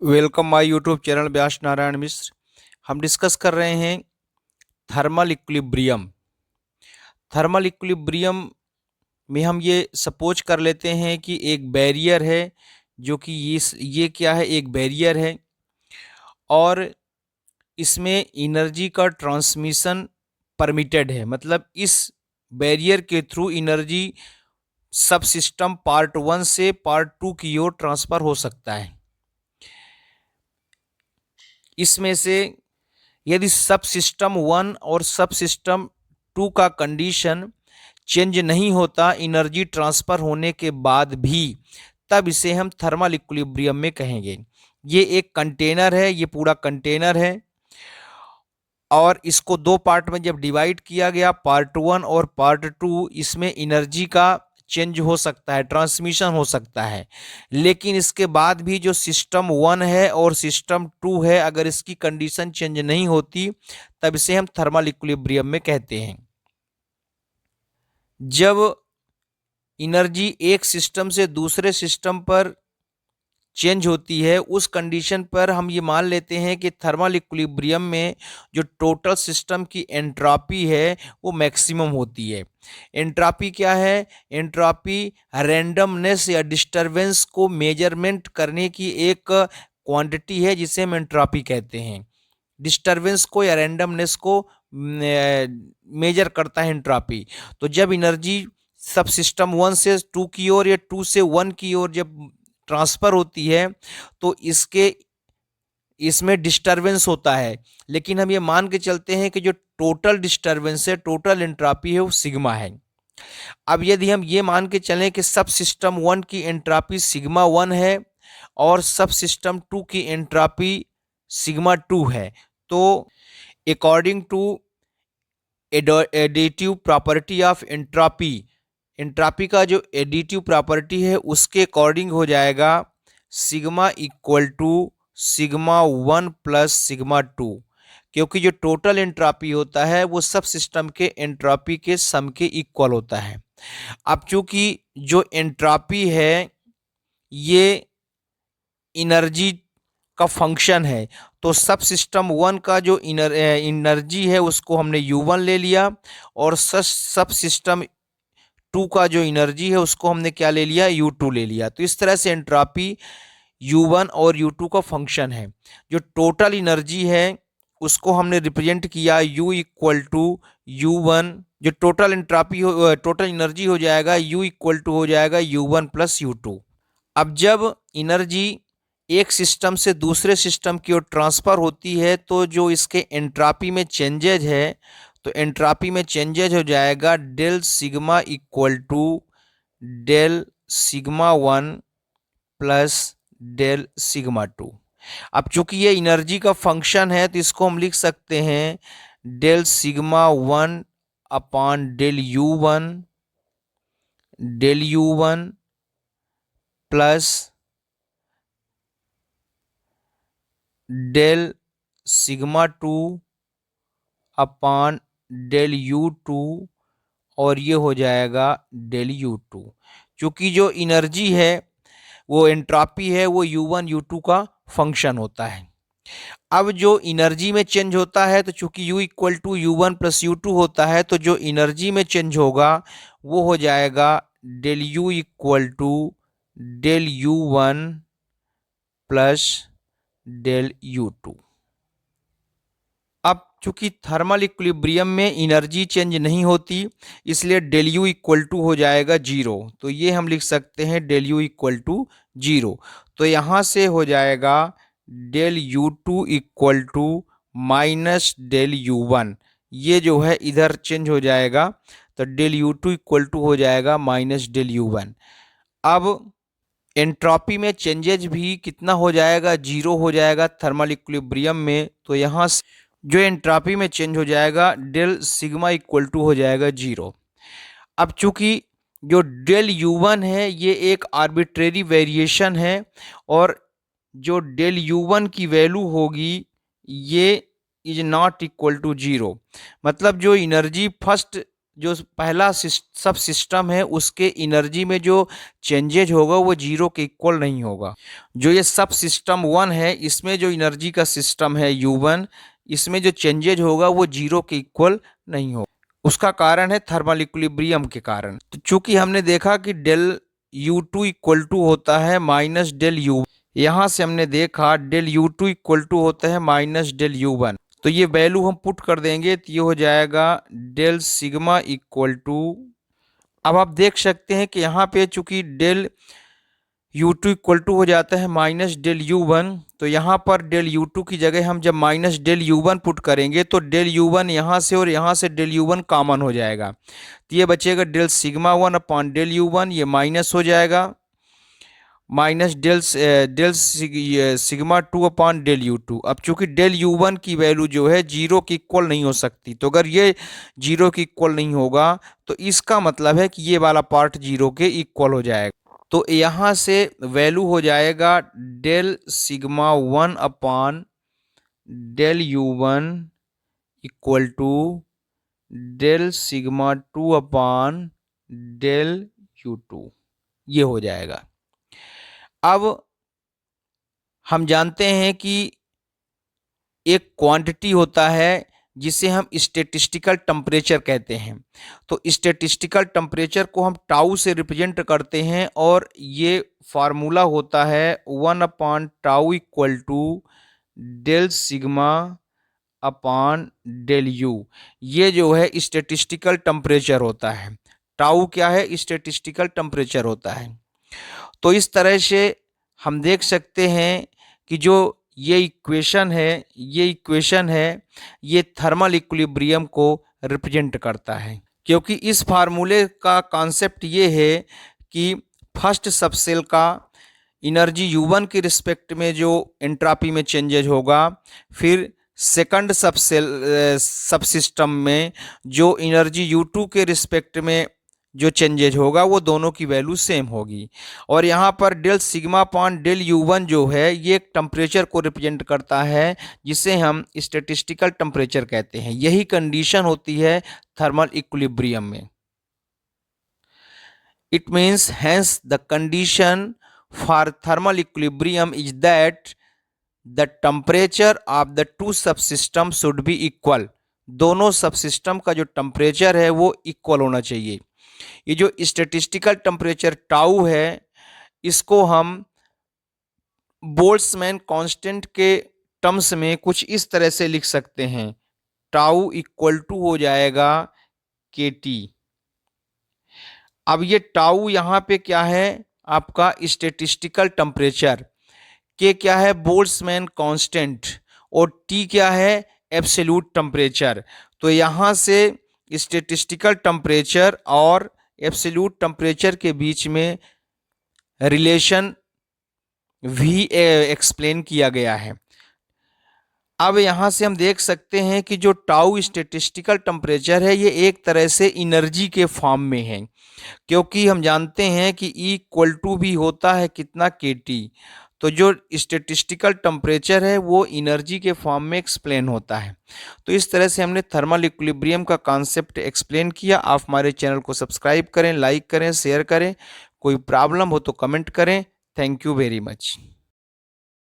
Welcome my YouTube channel व्यास नारायण मिश्र। हम discuss कर रहे हैं थर्मल इक्विलिब्रियम। थर्मल इक्विलिब्रियम में हम ये सपोज कर लेते हैं कि एक बैरियर है, जो कि ये क्या है, एक बैरियर है और इसमें एनर्जी का ट्रांसमिशन परमिटेड है। मतलब इस बैरियर के थ्रू एनर्जी सब सिस्टम पार्ट वन से पार्ट टू की ओर ट्रांसफर हो सकता है। इसमें से यदि सब सिस्टम वन और सब सिस्टम टू का कंडीशन चेंज नहीं होता एनर्जी ट्रांसफर होने के बाद भी, तब इसे हम थर्मल इक्विलिब्रियम में कहेंगे। ये एक कंटेनर है, ये पूरा कंटेनर है और इसको दो पार्ट में जब डिवाइड किया गया, पार्ट वन और पार्ट टू, इसमें एनर्जी का चेंज हो सकता है, ट्रांसमिशन हो सकता है। लेकिन इसके बाद भी जो सिस्टम वन है और सिस्टम टू है, अगर इसकी कंडीशन चेंज नहीं होती तब इसे हम थर्मल इक्विलिब्रियम में कहते हैं। जब एनर्जी एक सिस्टम से दूसरे सिस्टम पर चेंज होती है, उस कंडीशन पर हम ये मान लेते हैं कि थर्मल इक्विलिब्रियम में जो टोटल सिस्टम की एंट्रोपी है वो मैक्सिमम होती है। एंट्रोपी क्या है? एंट्रोपी रैंडमनेस या डिस्टरबेंस को मेजरमेंट करने की एक क्वांटिटी है, जिसे हम एंट्रोपी कहते हैं। डिस्टरबेंस को या रैंडमनेस को मेजर करता है एंट्रोपी। तो जब एनर्जी सब सिस्टम वन से टू की ओर या टू से वन की ओर जब ट्रांसफर होती है तो इसमें डिस्टरबेंस होता है। लेकिन हम ये मान के चलते हैं कि जो टोटल डिस्टरबेंस है, टोटल एंट्रोपी है, वो सिग्मा है। अब यदि हम ये मान के चलें कि सब सिस्टम वन की एंट्रोपी सिग्मा वन है और सब सिस्टम टू की एंट्रोपी सिग्मा टू है, तो according to additive property of entropy, entropy का जो एडिटिव प्रॉपर्टी है उसके अकॉर्डिंग हो जाएगा sigma equal to sigma one plus sigma two. क्योंकि जो टोटल एंट्रोपी होता है वो सब सिस्टम के एंट्रोपी के सम के इक्वल होता है। अब चूंकि जो एंट्रोपी है ये एनर्जी का फंक्शन है, तो सब सिस्टम वन का जो एनर्जी है उसको हमने U1 ले लिया और सब सिस्टम टू का जो एनर्जी है उसको हमने क्या ले लिया? U2 ले लिया। तो इस तरह से एंट्रोपी U1 और U2 का फंक्शन है। जो टोटल एनर्जी है उसको हमने रिप्रेजेंट किया U इक्वल टू U1। जो टोटल एंट्रोपी हो, टोटल एनर्जी हो जाएगा U इक्वल टू हो जाएगा U1 प्लस U2। अब जब एनर्जी एक सिस्टम से दूसरे सिस्टम की ओर ट्रांसफर होती है तो जो इसके एंट्रोपी में चेंजेज है, तो एंट्रोपी में चेंजेज हो जाएगा del sigma equal to del sigma one plus del sigma two. अब चूंकि ये एनर्जी का फंक्शन है तो इसको हम लिख सकते हैं del sigma one upon del U one plus del sigma two upon del U2 और ये हो जाएगा डेल U2। चूंकि जो एनर्जी है वो एंट्रोपी है वो U1 U2 का फंक्शन होता है। अब जो एनर्जी में चेंज होता है, तो चूंकि U equal to U1 plus U2 होता है, तो जो एनर्जी में चेंज होगा वो हो जाएगा del U equal to del U1 plus del U2। अब चूंकि थर्मल इक्विलिब्रियम में एनर्जी चेंज नहीं होती, इसलिए डेल यू इक्वल टू हो जाएगा जीरो। तो ये हम लिख सकते हैं del U equal to zero. तो यहाँ से हो जाएगा del U two equal to minus del U one. ये जो है इधर चेंज हो जाएगा, तो del U two equal to हो जाएगा माइनस डेल यू वन। अब एंट्रोपी में चेंजेज भी कितना हो जाएगा? जीरो हो जाएगा थर्मल इक्विलिब्रियम में। तो यहाँ जो एंट्रोपी में चेंज हो जाएगा डेल सिग्मा इक्वल टू हो जाएगा जीरो। अब चूंकि जो डेल U1 है ये एक आर्बिट्रेरी वेरिएशन है और जो डेल U1 की वैल्यू होगी ये is not equal to zero. मतलब जो एनर्जी फर्स्ट जो पहला सब सिस्टम है उसके एनर्जी में जो चेंजेज होगा वो जीरो के इक्वल नहीं होगा। जो ये सब सिस्टम 1 है इसमें जो एनर्जी का सिस्टम है U1, इसमें जो चेंजेज होगा वो जीरो के इक्वल नहीं होगा। उसका कारण है थर्मल इक्विलिब्रियम के कारण। तो चूंकि हमने देखा कि डेल U2 इक्वल टू होता है माइनस डेल U, यहाँ से हमने देखा डेल U2 इक्वल टू होता है माइनस डेल U1। तो ये वैल्यू हम पुट कर देंगे तो ये हो जाएगा डेल सिग्मा इक्वल टू, अब आप देख सकते हैं कि यहाँ पे चूंकि डेल U2 इक्वल टू हो जाता है माइनस डेल U1, तो यहाँ पर डेल U2 की जगह हम जब माइनस डेल U1 पुट करेंगे तो डेल U1 यहाँ से और यहाँ से डेल U1 कॉमन हो जाएगा, तो ये बचेगा del sigma 1 upon del U1, ये माइनस हो जाएगा minus del sigma 2 upon del U2। अब चूंकि डेल U1 की वैल्यू जो है जीरो की इक्वल नहीं हो सकती, तो अगर ये जीरो की इक्वल नहीं होगा तो इसका मतलब है कि ये वाला पार्ट जीरो के इक्वल हो जाएगा। तो यहाँ से वैल्यू हो जाएगा del sigma 1 upon del U1 equal to del sigma 2 upon del U2, ये हो जाएगा। अब हम जानते हैं कि एक क्वांटिटी होता है जिसे हम स्टैटिस्टिकल टेम्परेचर कहते हैं। तो स्टैटिस्टिकल टेम्परेचर को हम टाउ से रिप्रेजेंट करते हैं और ये फार्मूला होता है 1 upon tau equal to del sigma upon del U। ये जो है स्टैटिस्टिकल टेम्परेचर होता है। टाउ क्या है? स्टैटिस्टिकल टेम्परेचर होता है। तो इस तरह से हम देख सकते हैं कि जो ये इक्वेशन है ये थर्मल इक्विलिब्रियम को रिप्रेजेंट करता है, क्योंकि इस फार्मूले का कॉन्सेप्ट ये है कि फर्स्ट सबसेल का एनर्जी U1 के रिस्पेक्ट में जो एंट्रोपी में चेंजेज होगा, फिर सेकंड सब सिस्टम में जो एनर्जी U2 के रिस्पेक्ट में जो चेंजेज होगा वो दोनों की वैल्यू सेम होगी। और यहाँ पर del sigma upon del U1 जो है ये एक टेम्परेचर को रिप्रेजेंट करता है जिसे हम स्टैटिस्टिकल टेम्परेचर कहते हैं। यही कंडीशन होती है थर्मल इक्विलिब्रियम में। It means hence the condition for thermal equilibrium is that the temperature of the two subsystem should be equal. दोनों सबसिस्टम का जो टेम्परेचर है वो इक्वल होना चाहिए। ये जो स्टैटिस्टिकल टेम्परेचर टाउ है इसको हम बोल्ट्जमैन कांस्टेंट के टर्म्स में कुछ इस तरह से लिख सकते हैं, टाउ इक्वल टू हो जाएगा KT। अब ये टाउ यहाँ पे क्या है? आपका स्टैटिस्टिकल टेम्परेचर, के क्या है? बोल्ट्जमैन कांस्टेंट, और T क्या है? Absolute temperature. तो यहाँ से स्टैटिस्टिकल टेम्परेचर और एब्सोल्यूट टेम्परेचर के बीच में रिलेशन भी एक्सप्लेन किया गया है। अब यहाँ से हम देख सकते हैं कि जो टाउ स्टैटिस्टिकल टेम्परेचर है ये एक तरह से एनर्जी के फॉर्म में है, क्योंकि हम जानते हैं कि E इक्वल टू भी होता है कितना? KT। तो जो स्टैटिस्टिकल टेम्परेचर है वो एनर्जी के फॉर्म में एक्सप्लेन होता है। तो इस तरह से हमने थर्मल इक्विलिब्रियम का कॉन्सेप्ट एक्सप्लेन किया। आप हमारे चैनल को सब्सक्राइब करें, लाइक करें, शेयर करें। कोई प्रॉब्लम हो तो कमेंट करें। Thank you very much.